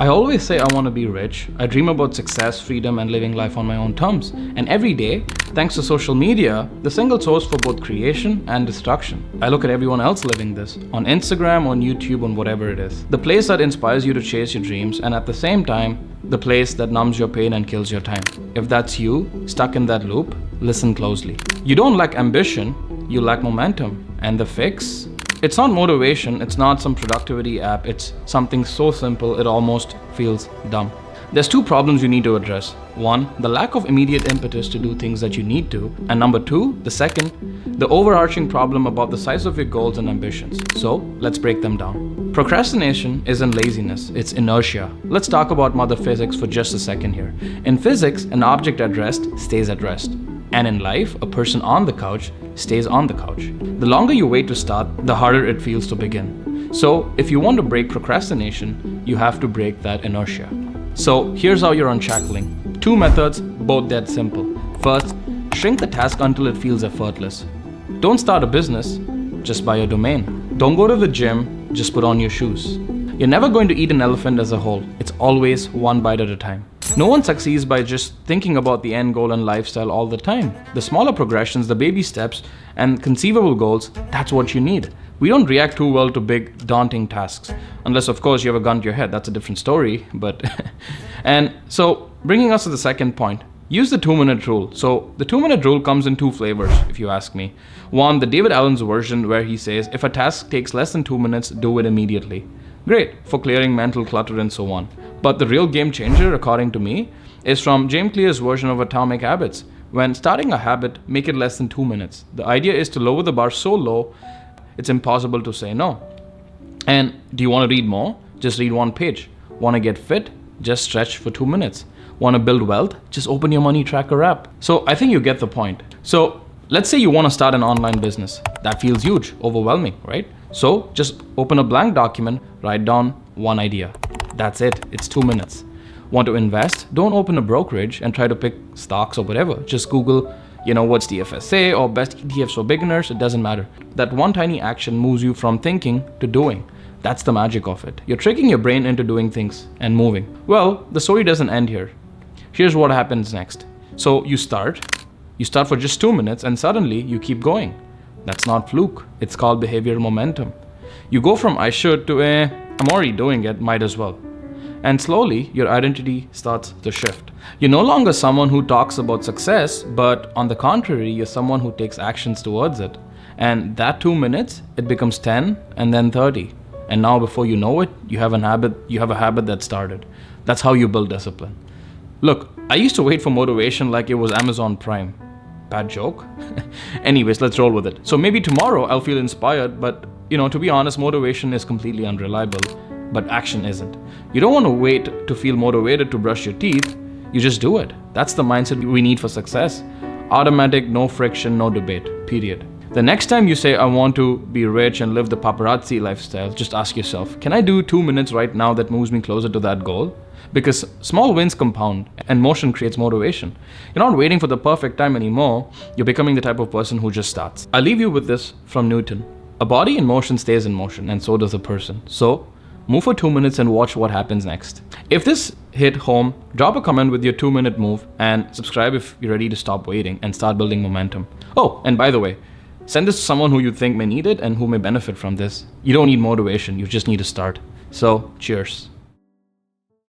I always say I want to be rich. I dream about success, freedom, and living life on my own terms. And every day, thanks to social media, the single source for both creation and destruction. I look at everyone else living this on Instagram, on YouTube, on whatever it is. The place that inspires you to chase your dreams, and at the same time, the place that numbs your pain and kills your time. If that's you, stuck in that loop, listen closely. You don't lack ambition, you lack momentum. And the fix? It's not motivation, it's not some productivity app, it's something so simple it almost feels dumb. There's two problems you need to address. One, the lack of immediate impetus to do things that you need to. And number two, the second, the overarching problem about the size of your goals and ambitions. So, let's break them down. Procrastination isn't laziness, it's inertia. Let's talk about mother physics for just a second here. In physics, an object at rest stays at rest. And in life, a person on the couch stays on the couch. The longer you wait to start, the harder it feels to begin. So, if you want to break procrastination, you have to break that inertia. So, here's how you're unshackling. Two methods, both dead simple. First, shrink the task until it feels effortless. Don't start a business, just buy a domain. Don't go to the gym, just put on your shoes. You're never going to eat an elephant as a whole. It's always one bite at a time. No one succeeds by just thinking about the end goal and lifestyle all the time. The smaller progressions, the baby steps, and conceivable goals, that's what you need. We don't react too well to big, daunting tasks. Unless, of course, you have a gun to your head. That's a different story. And so, bringing us to the second point. Use the 2-minute rule. So, the 2-minute rule comes in two flavors, if you ask me. One, the David Allen's version, where he says, if a task takes less than 2 minutes, do it immediately. Great, for clearing mental clutter and so on. But the real game changer, according to me, is from James Clear's version of Atomic Habits. When starting a habit, make it less than 2 minutes. The idea is to lower the bar so low, it's impossible to say no. And do you want to read more? Just read one page. Want to get fit? Just stretch for 2 minutes. Want to build wealth? Just open your money tracker app. So I think you get the point. So let's say you want to start an online business. That feels huge, overwhelming, right? So just open a blank document, write down one idea. That's it. It's 2 minutes. Want to invest? Don't open a brokerage and try to pick stocks or whatever. Just Google, what's the FSA or best ETFs for beginners? It doesn't matter. That one tiny action moves you from thinking to doing. That's the magic of it. You're tricking your brain into doing things and moving. Well, the story doesn't end here. Here's what happens next. So you start for just 2 minutes and suddenly you keep going. That's not fluke. It's called behavioral momentum. You go from I should to I'm already doing it, might as well. And slowly, your identity starts to shift. You're no longer someone who talks about success, but on the contrary, you're someone who takes actions towards it. And that 2 minutes, it becomes 10 and then 30. And now before you know it, you have a habit that started. That's how you build discipline. Look, I used to wait for motivation like it was Amazon Prime. Bad joke? Anyways, let's roll with it. So maybe tomorrow I'll feel inspired, but to be honest, motivation is completely unreliable, but action isn't. You don't want to wait to feel motivated to brush your teeth. You just do it. That's the mindset we need for success. Automatic, no friction, no debate, period. The next time you say, I want to be rich and live the paparazzi lifestyle, just ask yourself, can I do 2 minutes right now that moves me closer to that goal? Because small wins compound and motion creates motivation. You're not waiting for the perfect time anymore. You're becoming the type of person who just starts. I'll leave you with this from Newton. A body in motion stays in motion, and so does a person. So, move for 2 minutes and watch what happens next. If this hit home, drop a comment with your 2-minute move and subscribe if you're ready to stop waiting and start building momentum. Oh, and by the way, send this to someone who you think may need it and who may benefit from this. You don't need motivation, you just need to start. So, cheers.